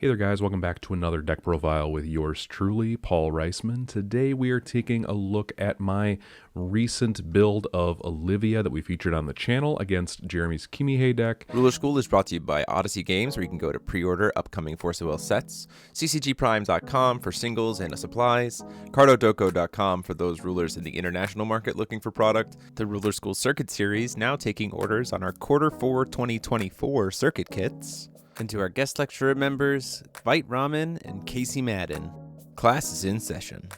Hey there guys, welcome back to another deck profile with yours truly, Paul Reisman. Today we are taking a look at my recent build of Olivia that we featured on the channel against Jeremy's Kimihei deck. Ruler School is brought to you by Odyssey Games, where you can go to pre-order upcoming Force of Will sets, ccgprimes.com for singles and supplies, cardodoko.com for those rulers in the international market looking for product, the Ruler School Circuit Series now taking orders on our Q4 2024 circuit kits, and to our guest lecturer members, Vite Ramen and Casey Madden. Class is in session.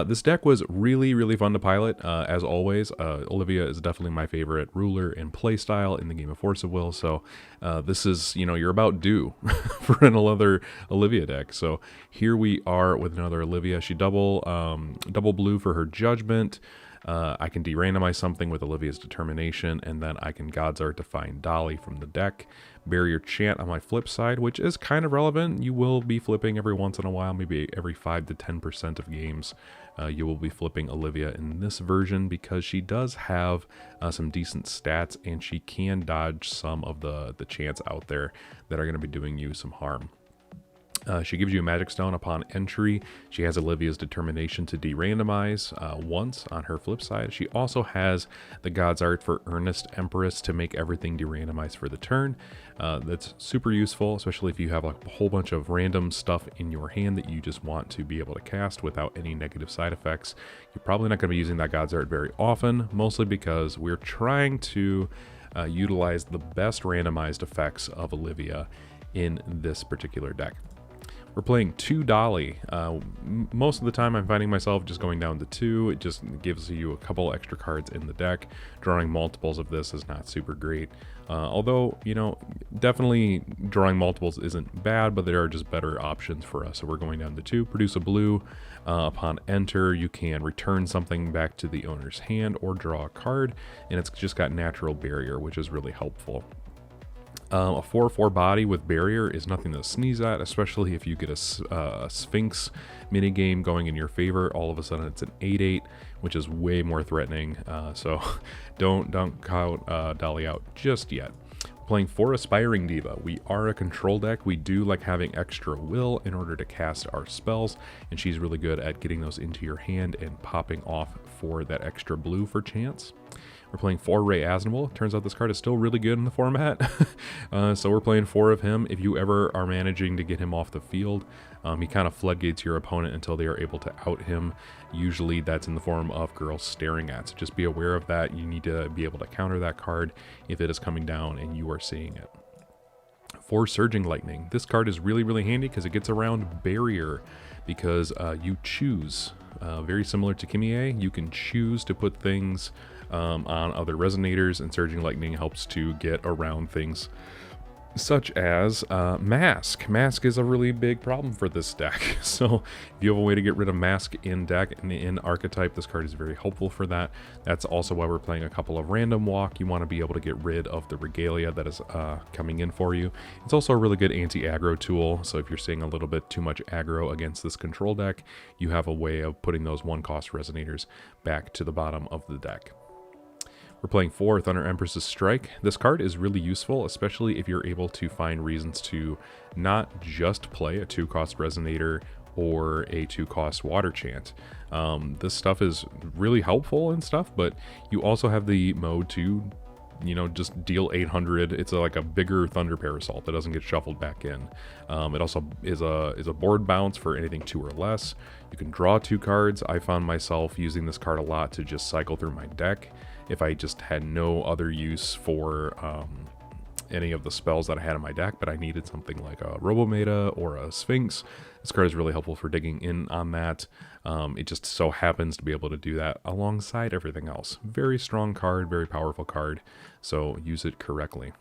This deck was really fun to pilot. As always, Olivia is definitely my favorite ruler and playstyle in the game of Force of Will, so this is, you're about due for another Olivia deck. So here we are with another Olivia. She double blue for her judgment. I can de-randomize something with Olivia's Determination, and then I can God's Art to find Dolly from the deck. Barrier Chant on my flip side, which is kind of relevant. You will be flipping every once in a while, maybe every 5 to 10% of games. You will be flipping Olivia in this version because she does have some decent stats, and she can dodge some of the chants out there that are going to be doing you some harm. She gives you a Magic Stone upon entry. She has Olivia's Determination to de-randomize once on her flip side. She also has the God's Art for Earnest Empress to make everything de-randomize for the turn. That's super useful, especially if you have like a whole bunch of random stuff in your hand that you just want to be able to cast without any negative side effects. You're probably not going to be using that God's Art very often, mostly because we're trying to utilize the best randomized effects of Olivia in this particular deck. We're playing 2 Dolly. Most of the time I'm finding myself just going down to 2. It just gives you a couple extra cards in the deck. Drawing multiples of this is not super great. Although, definitely drawing multiples isn't bad, but there are just better options for us. So we're going down to 2. Produce a blue. Upon enter, you can return something back to the owner's hand or draw a card. And it's just got natural barrier, which is really helpful. A 4/4 body with barrier is nothing to sneeze at, especially if you get a Sphinx minigame going in your favor. All of a sudden it's an 8/8, which is way more threatening. So don't count Dolly out just yet. Playing 4 Aspiring Diva. We are a control deck. We do like having extra will in order to cast our spells, and she's really good at getting those into your hand and popping off for that extra blue for chance. We're playing 4 Ray Asnable. Turns out this card is still really good in the format. So we're playing 4 of him. If you ever are managing to get him off the field, he kind of floodgates your opponent until they are able to out him. Usually that's in the form of girls staring at. So just be aware of that. You need to be able to counter that card if it is coming down and you are seeing it. 4 Surging Lightning. This card is really handy because it gets around barrier because you choose. Very similar to Kimihei, you can choose to put things on other resonators, and Surging Lightning helps to get around things such as Mask. Mask is a really big problem for this deck. So if you have a way to get rid of Mask in deck and in archetype, this card is very helpful for that. That's also why we're playing a couple of Random Walk. You want to be able to get rid of the Regalia that is coming in for you. It's also a really good anti-aggro tool, so if you're seeing a little bit too much aggro against this control deck, you have a way of putting those 1-cost resonators back to the bottom of the deck. We're playing 4 Thunder Empress's Strike. This card is really useful, especially if you're able to find reasons to not just play a 2-cost Resonator or a 2-cost Water Chant. This stuff is really helpful and stuff, but you also have the mode to, just deal 800. It's like a bigger Thunder Parasol that doesn't get shuffled back in. It also is a board bounce for anything 2 or less. You can draw 2 cards. I found myself using this card a lot to just cycle through my deck if I just had no other use for any of the spells that I had in my deck, but I needed something like a Robometa or a Sphinx. This card is really helpful for digging in on that. It just so happens to be able to do that alongside everything else. Very strong card, very powerful card, so use it correctly.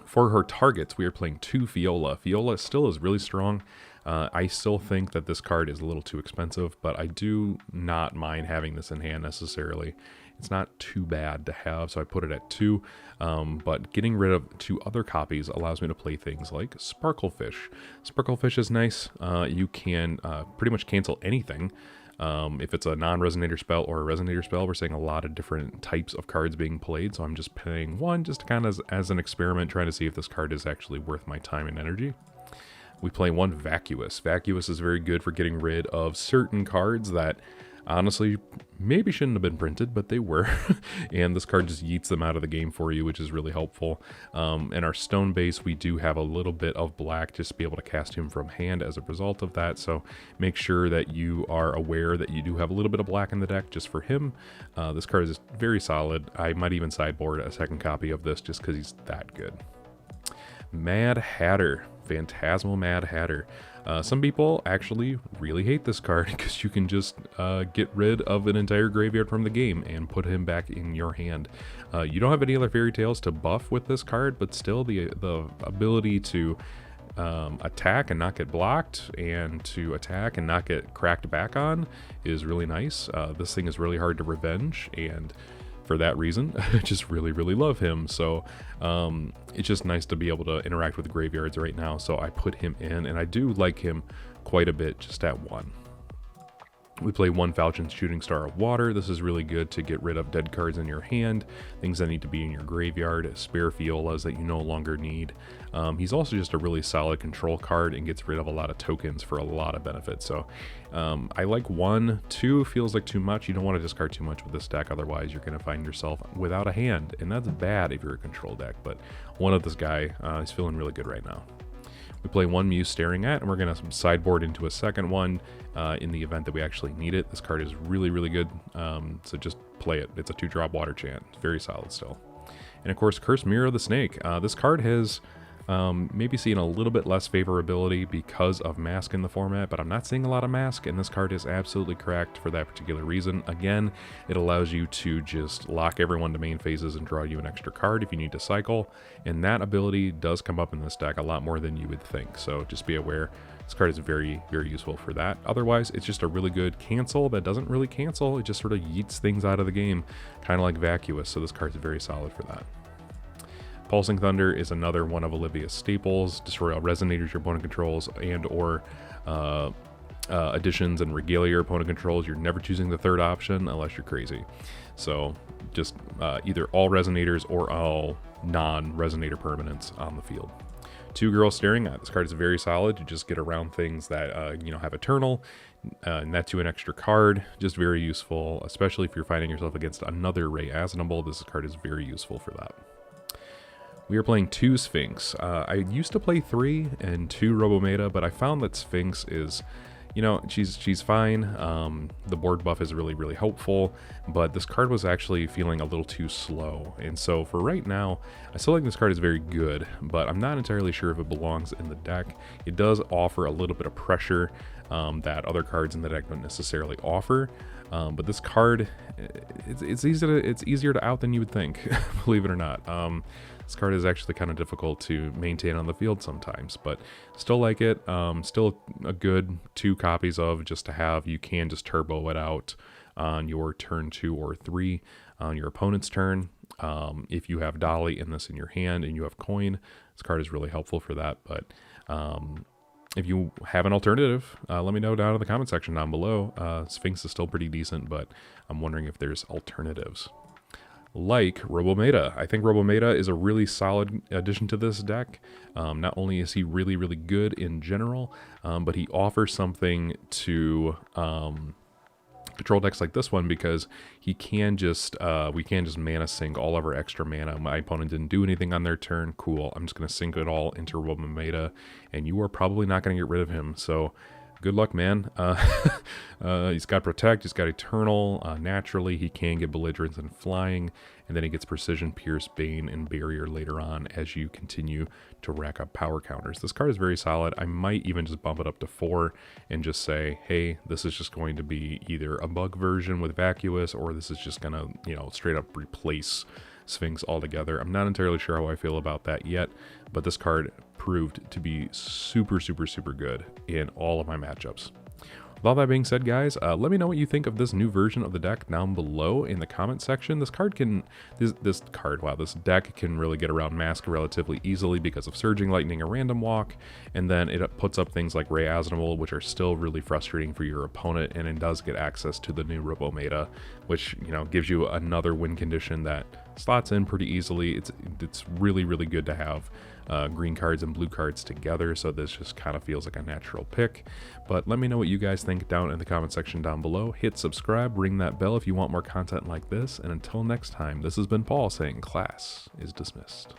For her targets, we are playing 2 Fiola. Fiola still is really strong. I still think that this card is a little too expensive, but I do not mind having this in hand necessarily. It's not too bad to have, so I put it at 2. But getting rid of 2 other copies allows me to play things like Sparklefish. Sparklefish is nice. You can pretty much cancel anything. If it's a non-resonator spell or a resonator spell, we're seeing a lot of different types of cards being played, so I'm just playing one just to kind of as an experiment, trying to see if this card is actually worth my time and energy. We play one Vacuous. Vacuous is very good for getting rid of certain cards that honestly maybe shouldn't have been printed, but they were. And this card just yeets them out of the game for you, which is really helpful. In our stone base, we do have a little bit of black just to be able to cast him from hand as a result of that. So make sure that you are aware that you do have a little bit of black in the deck just for him. This card is very solid. I might even sideboard a second copy of this just because he's that good. Mad Hatter. Phantasmal Mad Hatter. Some people actually really hate this card because you can just get rid of an entire graveyard from the game and put him back in your hand. You don't have any other fairy tales to buff with this card, but still the ability to attack and not get blocked, and to attack and not get cracked back on is really nice. This thing is really hard to revenge, and for that reason, I just really love him. So it's just nice to be able to interact with graveyards right now. So I put him in, and I do like him quite a bit just at 1. We play one Falchion Shooting Star of Water. This is really good to get rid of dead cards in your hand, things that need to be in your graveyard, spare Fiolas that you no longer need. He's also just a really solid control card and gets rid of a lot of tokens for a lot of benefits. So I like 1. 2 feels like too much. You don't want to discard too much with this deck, otherwise you're going to find yourself without a hand, and that's bad if you're a control deck. But 1 of this guy is feeling really good right now. We play one Muse Staring At, and we're going to sideboard into a second one in the event that we actually need it. This card is really good, so just play it. It's a 2-drop water chant. It's very solid still. And of course, Cursed Mirror of the Snake. This card has maybe seen a little bit less favorability because of Mask in the format, but I'm not seeing a lot of Mask, and this card is absolutely cracked for that particular reason. Again, it allows you to just lock everyone to main phases and draw you an extra card if you need to cycle, and that ability does come up in this deck a lot more than you would think, so just be aware. This card is very useful for that. Otherwise, it's just a really good cancel that doesn't really cancel, it just sort of yeets things out of the game, kind of like Vacuous, so this card is very solid for that. Pulsing Thunder is another one of Olivia's staples. Destroy all resonators your opponent controls, and or additions and regalia your opponent controls. You're never choosing the third option unless you're crazy. So just either all resonators or all non-resonator permanents on the field. 2 Girls Staring At. This card is very solid. You just get around things that have Eternal, net to an extra card. Just very useful, especially if you're fighting yourself against another Ray Asnable. This card is very useful for that. We are playing 2 Sphinx. I used to play 3 and 2 Robometa, but I found that Sphinx is, she's fine. The board buff is really helpful, but this card was actually feeling a little too slow. And so for right now, I still think this card is very good, but I'm not entirely sure if it belongs in the deck. It does offer a little bit of pressure that other cards in the deck don't necessarily offer. But this card, it's easier to out than you would think, believe it or not. This card is actually kind of difficult to maintain on the field sometimes, but still like it. Still a good 2 copies of just to have. You can just turbo it out on your turn 2 or 3 on your opponent's turn. If you have Dolly in this in your hand and you have coin, this card is really helpful for that. But if you have an alternative, let me know down in the comment section down below. Sphinx is still pretty decent, but I'm wondering if there's alternatives. Like Robometa. I think Robometa is a really solid addition to this deck. Not only is he really good in general, but he offers something to control decks like this one, because he can just we can just mana sink all of our extra mana. My opponent didn't do anything on their turn. Cool. I'm just going to sink it all into Robometa, and you are probably not going to get rid of him. So good luck, man. He's got Protect, he's got Eternal. Naturally, he can get Belligerence and Flying, and then he gets Precision, Pierce, Bane, and Barrier later on as you continue to rack up power counters. This card is very solid. I might even just bump it up to 4 and just say, hey, this is just going to be either a bug version with Vacuous, or this is just going to, straight up replace Sphinx altogether. I'm not entirely sure how I feel about that yet, but this card proved to be super good in all of my matchups. With all that being said, guys, let me know what you think of this new version of the deck down below in the comment section. This deck can really get around Mask relatively easily because of Surging Lightning or Random Walk, and then it puts up things like Ray Asnable, which are still really frustrating for your opponent, and it does get access to the new Robometa, which gives you another win condition that slots in pretty easily. It's really good to have green cards and blue cards together, so this just kind of feels like a natural pick. But let me know what you guys think down in the comment section down below. Hit subscribe, ring that bell if you want more content like this, and until next time, this has been Paul saying class is dismissed.